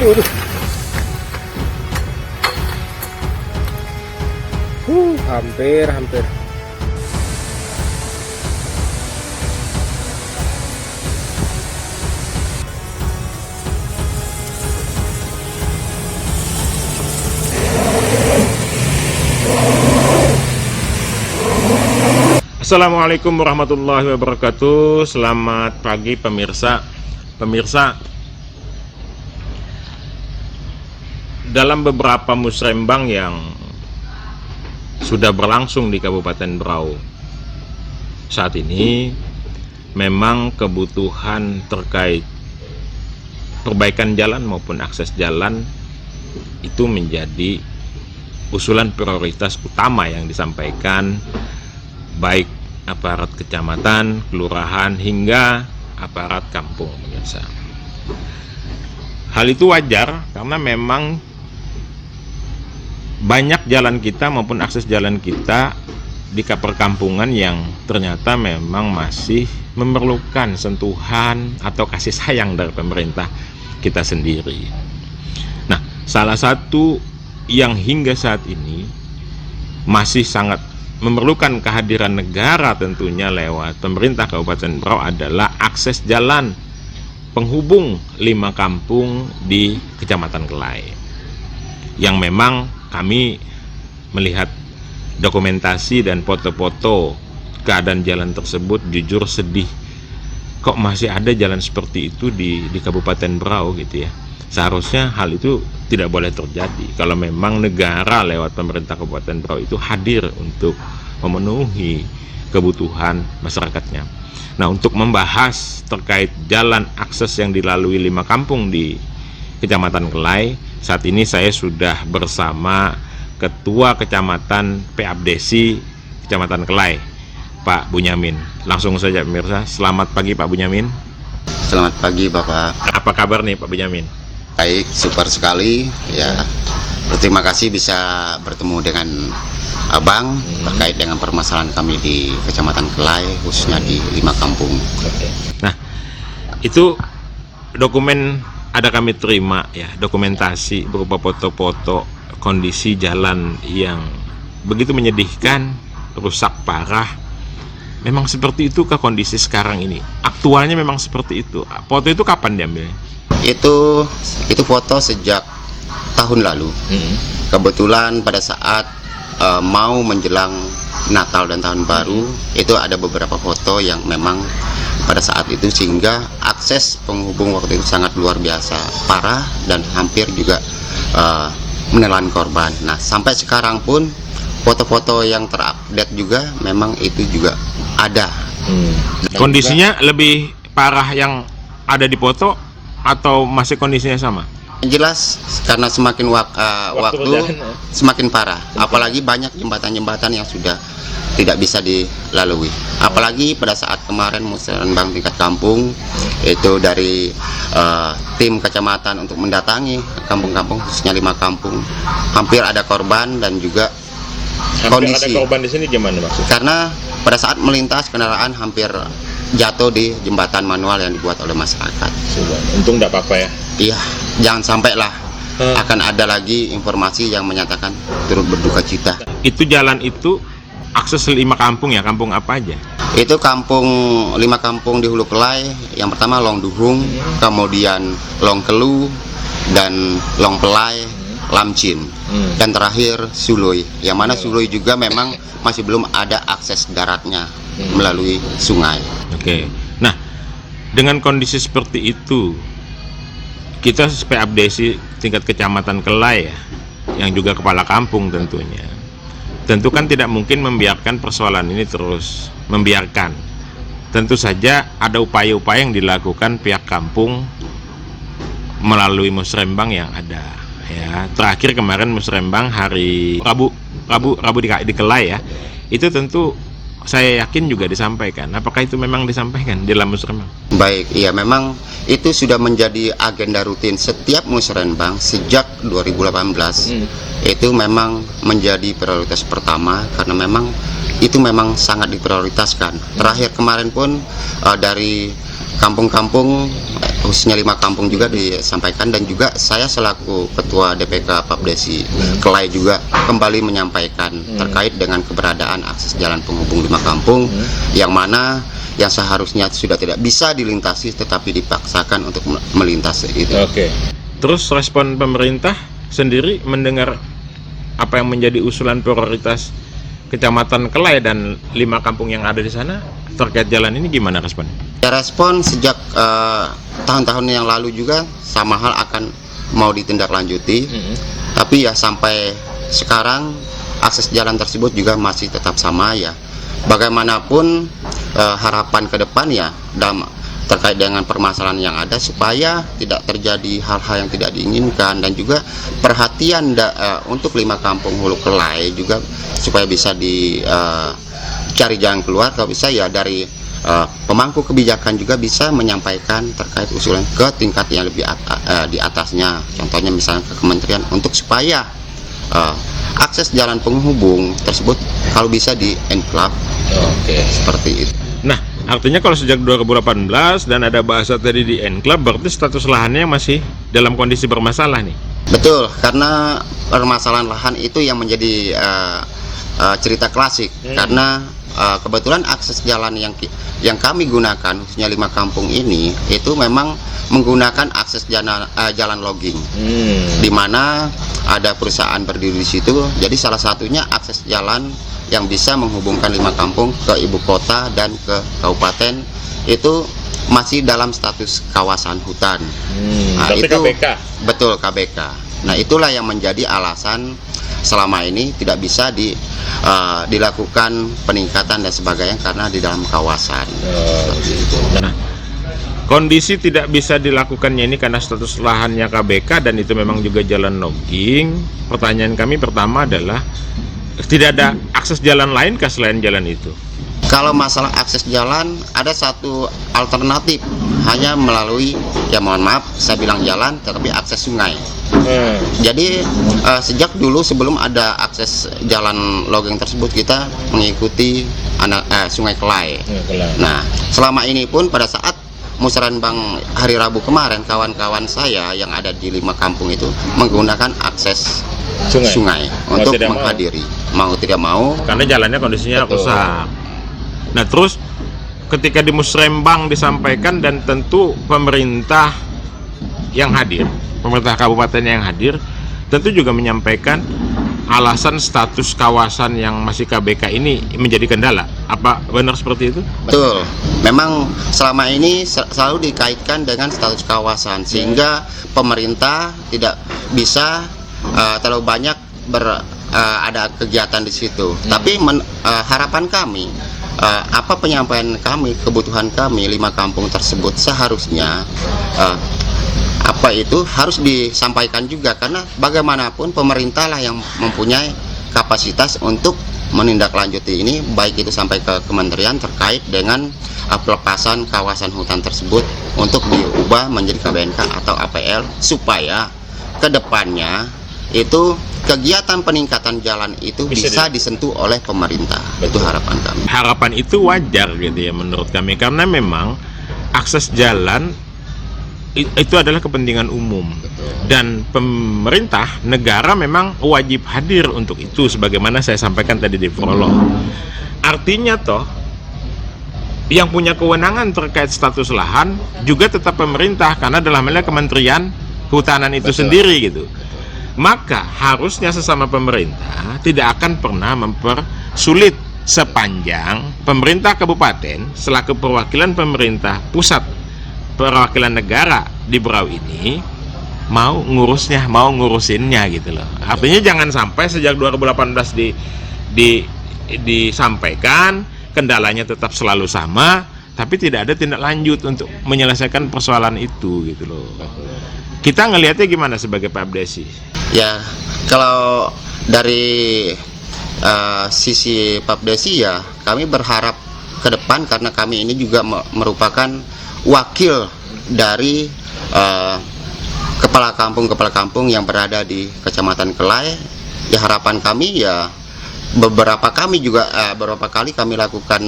Waduh. Hampir. Assalamualaikum warahmatullahi wabarakatuh. Selamat pagi pemirsa. Dalam beberapa musrembang yang sudah berlangsung di Kabupaten Berau saat ini, memang kebutuhan terkait perbaikan jalan maupun akses jalan itu menjadi usulan prioritas utama yang disampaikan baik aparat kecamatan, kelurahan, hingga aparat kampung, pemirsa. Hal itu wajar karena memang banyak jalan kita maupun akses jalan kita di perkampungan yang ternyata memang masih memerlukan sentuhan atau kasih sayang dari pemerintah kita sendiri. Nah, salah satu yang hingga saat ini masih sangat memerlukan kehadiran negara tentunya lewat pemerintah Kabupaten Berau adalah akses jalan penghubung 5 kampung di Kecamatan Kelai, yang memang kami melihat dokumentasi dan foto-foto keadaan jalan tersebut, jujur sedih. Kok masih ada jalan seperti itu di Kabupaten Berau gitu ya. Seharusnya hal itu tidak boleh terjadi kalau memang negara lewat pemerintah Kabupaten Berau itu hadir untuk memenuhi kebutuhan masyarakatnya. Nah, untuk membahas terkait jalan akses yang dilalui 5 kampung di Kecamatan Kelai, saat ini saya sudah bersama Ketua Kecamatan Peabdesi Kecamatan Kelai, Pak Bunyamin. Langsung saja pemirsa, selamat pagi Pak Bunyamin. Selamat pagi Bapak. Apa kabar nih Pak Bunyamin? Baik, super sekali ya. Berterima kasih bisa bertemu dengan Abang terkait dengan permasalahan kami di Kecamatan Kelai, khususnya di 5 kampung. Nah, itu dokumen ada kami terima ya, dokumentasi berupa foto-foto kondisi jalan yang begitu menyedihkan, rusak parah. Memang seperti itukah kondisi sekarang ini? Aktualnya memang seperti itu. Foto itu kapan diambil? Itu foto sejak tahun lalu. Kebetulan pada saat mau menjelang Natal dan Tahun Baru, itu ada beberapa foto yang memang pada saat itu, sehingga akses penghubung waktu itu sangat luar biasa parah dan hampir juga menelan korban. Nah, sampai sekarang pun foto-foto yang terupdate juga memang itu juga ada. Kondisinya juga lebih parah yang ada di foto atau masih kondisinya sama? Jelas karena semakin waktu semakin parah. Apalagi banyak jembatan-jembatan yang sudah tidak bisa dilalui. Apalagi pada saat kemarin musrembang tingkat kampung itu dari tim kecamatan untuk mendatangi kampung-kampung, khususnya 5 kampung, hampir ada korban dan juga kondisi. Ada korban di sini gimana maksudnya? Karena pada saat melintas kendaraan hampir jatuh di jembatan manual yang dibuat oleh masyarakat. Untung tidak apa-apa ya. Iya, jangan sampailah akan ada lagi informasi yang menyatakan turut berduka cita. Itu jalan itu akses 5 kampung ya, kampung apa aja? Itu 5 kampung di Hulu Kelai. Yang pertama Long Duhung, kemudian Long Kelu, dan Long Pelai, Lamcin, dan terakhir Suloi. Yang mana Suloi juga memang masih belum ada akses daratnya melalui sungai. Oke. Nah, dengan kondisi seperti itu, kita Peabdesi tingkat Kecamatan Kelai ya, yang juga kepala kampung tentunya, tentu kan tidak mungkin membiarkan persoalan ini terus membiarkan. Tentu saja ada upaya-upaya yang dilakukan pihak kampung melalui musrembang yang ada ya. Terakhir kemarin musrembang hari Rabu di Kelai ya. Itu tentu saya yakin juga disampaikan. Apakah itu memang disampaikan di dalam musrembang? Baik, iya memang itu sudah menjadi agenda rutin setiap musrembang sejak 2018. Itu memang menjadi prioritas pertama karena memang itu memang sangat diprioritaskan. Terakhir kemarin pun dari kampung-kampung, khususnya 5 kampung juga disampaikan, dan juga saya selaku Ketua DPK Papdesi Kelai juga kembali menyampaikan terkait dengan keberadaan akses jalan penghubung 5 kampung yang mana yang seharusnya sudah tidak bisa dilintasi tetapi dipaksakan untuk melintas itu. Oke. Terus respon pemerintah sendiri mendengar apa yang menjadi usulan prioritas Kecamatan Kelai dan 5 kampung yang ada di sana terkait jalan ini, gimana responnya? Ya, respon sejak tahun-tahun yang lalu juga sama hal akan mau ditindaklanjuti, tapi ya sampai sekarang akses jalan tersebut juga masih tetap sama ya. Bagaimanapun harapan ke depan ya dalam terkait dengan permasalahan yang ada supaya tidak terjadi hal-hal yang tidak diinginkan, dan juga perhatian untuk 5 kampung Hulu Kelai juga supaya bisa dicari jalan keluar. Kalau bisa ya dari pemangku kebijakan juga bisa menyampaikan terkait usulan ke tingkat yang lebih di atasnya, contohnya misalnya ke kementerian, untuk supaya akses jalan penghubung tersebut kalau bisa di enclave. Seperti itu. Nah, artinya kalau sejak 2018 dan ada bahasa tadi di enclave, berarti status lahannya masih dalam kondisi bermasalah nih? Betul, karena permasalahan lahan itu yang menjadi cerita klasik. Karena kebetulan akses jalan yang kami gunakan, khususnya 5 kampung ini, itu memang menggunakan akses jalan logging, di mana ada perusahaan berdiri di situ. Jadi salah satunya akses jalan yang bisa menghubungkan 5 kampung ke ibu kota dan ke kabupaten itu masih dalam status kawasan hutan. Nah, itu KBK. Betul, KBK. Nah, itulah yang menjadi alasan selama ini tidak bisa dilakukan peningkatan dan sebagainya karena di dalam kawasan. Nah, kondisi tidak bisa dilakukannya ini karena status lahannya KBK dan itu memang juga jalan logging. Pertanyaan kami pertama adalah, tidak ada akses jalan lain kah selain jalan itu? Kalau masalah akses jalan, ada satu alternatif, hanya melalui, ya mohon maaf saya bilang jalan, tetapi akses sungai. Jadi sejak dulu sebelum ada akses jalan logging tersebut, kita mengikuti Sungai Kelai. Nah, selama ini pun pada saat musrenbang hari Rabu kemarin, kawan-kawan saya yang ada di 5 kampung itu menggunakan akses sungai untuk menghadiri, mau tidak mau, karena jalannya kondisinya rusak. Nah, terus ketika di musrembang disampaikan dan tentu pemerintah yang hadir, pemerintah kabupaten yang hadir tentu juga menyampaikan alasan status kawasan yang masih KBK ini menjadi kendala. Apa benar seperti itu? Betul. Memang selama ini selalu dikaitkan dengan status kawasan, sehingga pemerintah tidak bisa terlalu banyak ada kegiatan di situ. Tapi harapan kami, apa penyampaian kami, kebutuhan kami 5 kampung tersebut seharusnya apa itu harus disampaikan juga, karena bagaimanapun pemerintah lah yang mempunyai kapasitas untuk menindaklanjuti ini, baik itu sampai ke kementerian terkait dengan pelepasan kawasan hutan tersebut untuk diubah menjadi KBNK atau APL, supaya kedepannya itu kegiatan peningkatan jalan itu bisa disentuh oleh pemerintah. Itu harapan kami. Harapan itu wajar gitu ya menurut kami, karena memang akses jalan itu adalah kepentingan umum. Dan pemerintah negara memang wajib hadir untuk itu, sebagaimana saya sampaikan tadi di prolog. Artinya toh yang punya kewenangan terkait status lahan juga tetap pemerintah, karena dalam hal Kementerian Kehutanan itu sendiri gitu. Maka harusnya sesama pemerintah tidak akan pernah mempersulit, sepanjang pemerintah kabupaten selaku perwakilan pemerintah pusat, perwakilan negara di Berau ini mau ngurusinnya gitu loh. Artinya jangan sampai sejak 2018 disampaikan, kendalanya tetap selalu sama, tapi tidak ada tindak lanjut untuk menyelesaikan persoalan itu gitu loh. Kita ngelihatnya gimana sebagai Papdesi? Ya, kalau dari sisi Papdesi ya, kami berharap ke depan, karena kami ini juga merupakan wakil dari kepala kampung yang berada di Kecamatan Kelai. Ya, harapan kami ya beberapa kali kami lakukan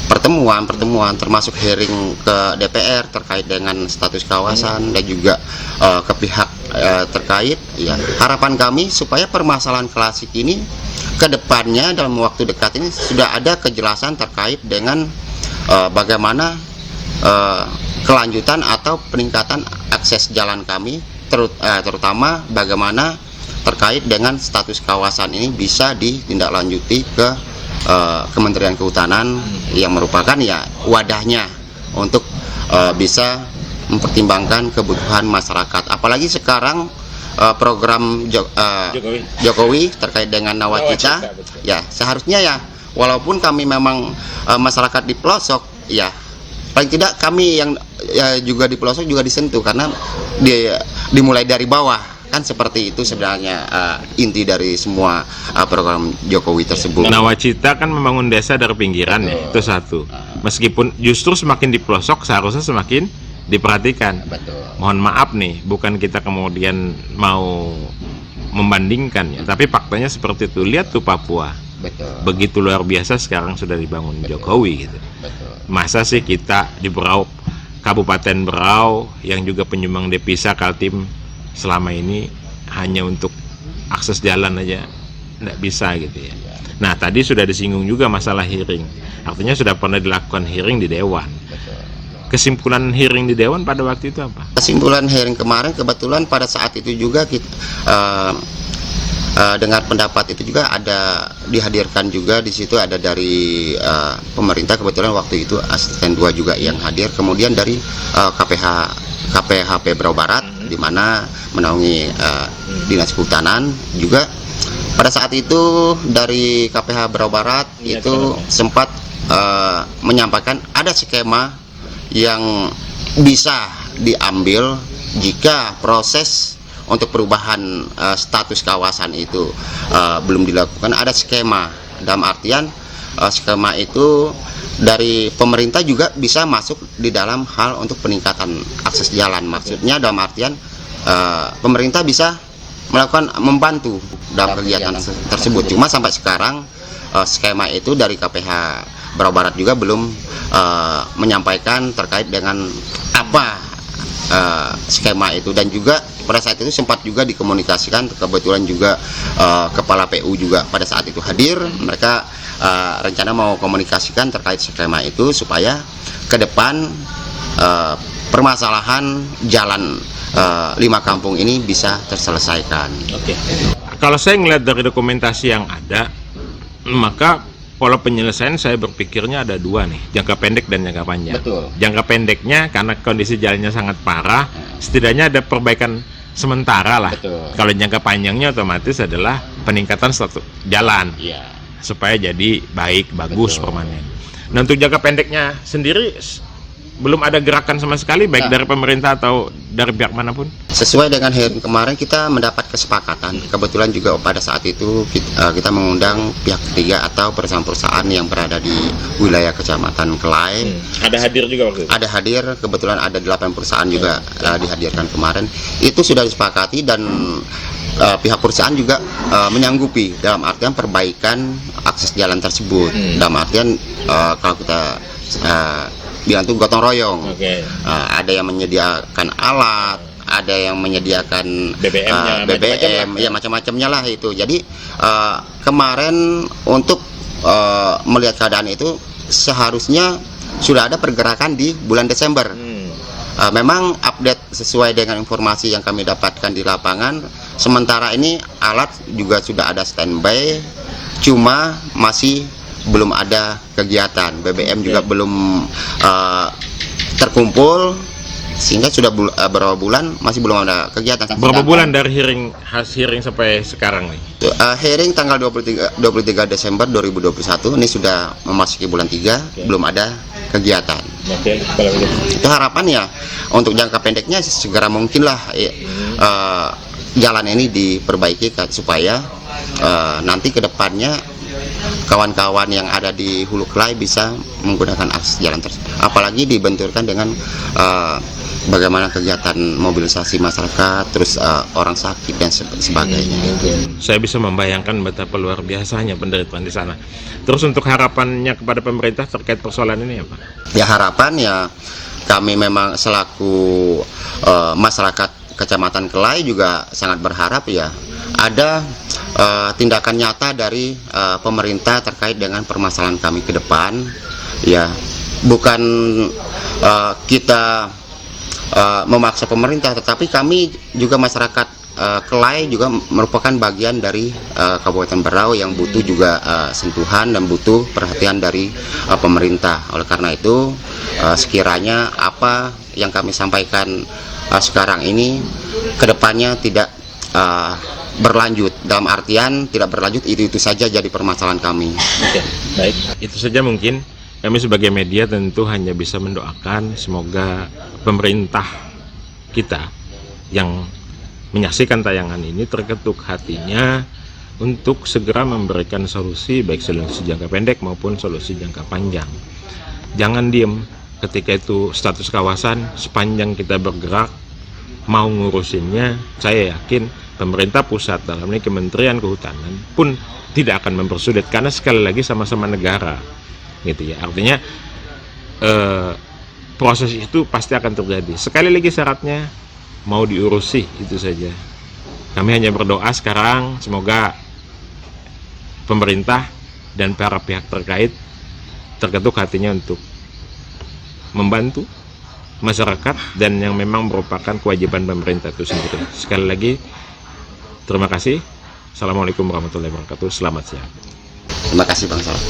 pertemuan termasuk hearing ke DPR terkait dengan status kawasan dan juga ke pihak terkait. Ya, harapan kami supaya permasalahan klasik ini ke depannya dalam waktu dekat ini sudah ada kejelasan terkait dengan bagaimana kelanjutan atau peningkatan akses jalan kami, terutama bagaimana terkait dengan status kawasan ini bisa ditindaklanjuti ke Kementerian Kehutanan yang merupakan ya wadahnya untuk bisa mempertimbangkan kebutuhan masyarakat. Apalagi sekarang program Jokowi terkait dengan Nawacita, ya seharusnya ya walaupun kami memang masyarakat di pelosok, ya paling tidak kami yang juga di pelosok juga disentuh karena dimulai dari bawah. Kan seperti itu sebenarnya inti dari semua program Jokowi tersebut. Nawacita kan membangun desa dari pinggiran. Betul. Ya, itu satu. Meskipun justru semakin di pelosok seharusnya semakin diperhatikan. Betul. Mohon maaf nih, bukan kita kemudian mau membandingkan ya, tapi faktanya seperti itu. Lihat tuh Papua. Betul. Begitu luar biasa sekarang sudah dibangun. Betul. Jokowi gitu. Betul. Masa sih kita di Berau, Kabupaten Berau yang juga penyumbang devisa Kaltim selama ini hanya untuk akses jalan aja nggak bisa gitu ya. Nah tadi sudah disinggung juga masalah hearing, artinya sudah pernah dilakukan hearing di Dewan. Kesimpulan hearing di Dewan pada waktu itu apa? Kesimpulan hearing kemarin kebetulan pada saat itu juga kita dengar pendapat itu juga ada dihadirkan juga di situ, ada dari pemerintah kebetulan waktu itu asisten 2 juga yang hadir, kemudian dari KPHP Berau Barat di mana menaungi Dinas Kehutanan juga. Pada saat itu dari KPH Berau Barat itu sempat menyampaikan ada skema yang bisa diambil jika proses untuk perubahan status kawasan itu belum dilakukan. Ada skema, dalam artian skema itu dari pemerintah juga bisa masuk di dalam hal untuk peningkatan akses jalan. Maksudnya dalam artian pemerintah bisa melakukan membantu dalam kegiatan tersebut. Cuma sampai sekarang skema itu dari KPH Berau Barat juga belum menyampaikan terkait dengan apa skema itu, dan juga pada saat itu sempat juga dikomunikasikan, kebetulan juga Kepala PU juga pada saat itu hadir. Mereka rencana mau komunikasikan terkait skema itu supaya ke depan permasalahan jalan 5 kampung ini bisa terselesaikan. Oke. Kalau saya ngelihat dari dokumentasi yang ada, maka pola penyelesaian saya berpikirnya ada 2 nih, jangka pendek dan jangka panjang. Betul. Jangka pendeknya karena kondisi jalannya sangat parah, setidaknya ada perbaikan sementara lah. Betul. Kalau jangka panjangnya otomatis adalah peningkatan status jalan. Iya. Supaya jadi baik, bagus, Betul. permanen. Nah untuk jangka pendeknya sendiri belum ada gerakan sama sekali baik dari pemerintah atau dari pihak manapun. Sesuai dengan hearing kemarin kita mendapat kesepakatan. Kebetulan juga pada saat itu kita mengundang pihak ketiga atau perusahaan-perusahaan yang berada di wilayah Kecamatan Kelai. Ada hadir juga waktu itu? Ada hadir, kebetulan ada 8 perusahaan juga dihadirkan kemarin. Itu sudah disepakati dan pihak perusahaan juga menyanggupi dalam artian perbaikan akses jalan tersebut. Dalam artian kalau kita bilang itu gotong royong. Okay. Ada yang menyediakan alat, ada yang menyediakan BBM, ya macam-macamnya lah itu. Jadi kemarin untuk melihat keadaan itu seharusnya sudah ada pergerakan di bulan Desember. Memang update sesuai dengan informasi yang kami dapatkan di lapangan. Sementara ini alat juga sudah ada standby, cuma masih belum ada kegiatan. BBM juga belum terkumpul, sehingga sudah beberapa bulan masih belum ada kegiatan. Berapa bulan dari hearing sampai sekarang nih? Hearing tanggal 23 Desember 2021, ini sudah memasuki bulan 3, belum ada kegiatan. Itu harapan ya untuk jangka pendeknya segera mungkin lah jalan ini diperbaiki supaya nanti ke depannya kawan-kawan yang ada di Hulu Kelai bisa menggunakan akses jalan tersebut. Apalagi dibenturkan dengan bagaimana kegiatan mobilisasi masyarakat, terus orang sakit dan sebagainya. Saya bisa membayangkan betapa luar biasanya penderitaan di sana. Terus untuk harapannya kepada pemerintah terkait persoalan ini apa? Ya harapan ya kami memang selaku masyarakat Kecamatan Kelai juga sangat berharap ya ada tindakan nyata dari pemerintah terkait dengan permasalahan kami ke depan. Ya bukan kita memaksa pemerintah, tetapi kami juga masyarakat Kelai juga merupakan bagian dari Kabupaten Berau yang butuh juga sentuhan dan butuh perhatian dari pemerintah. Oleh karena itu sekiranya apa yang kami sampaikan sekarang ini kedepannya tidak berlanjut, dalam artian tidak berlanjut itu saja jadi permasalahan kami. Oke, baik. Itu saja mungkin. Kami sebagai media tentu hanya bisa mendoakan semoga pemerintah kita yang menyaksikan tayangan ini terketuk hatinya untuk segera memberikan solusi, baik solusi jangka pendek maupun solusi jangka panjang. Jangan diem ketika itu status kawasan, sepanjang kita bergerak mau ngurusinnya, saya yakin pemerintah pusat, dalam ini Kementerian Kehutanan pun tidak akan mempersulit, karena sekali lagi sama-sama negara gitu ya. Artinya proses itu pasti akan terjadi. Sekali lagi syaratnya mau diurusi, itu saja. Kami hanya berdoa sekarang semoga pemerintah dan para pihak terkait terketuk hatinya untuk membantu masyarakat dan yang memang merupakan kewajiban pemerintah itu sendiri. Sekali lagi terima kasih. Assalamualaikum warahmatullahi wabarakatuh. Selamat siang. Terima kasih Bang Salah.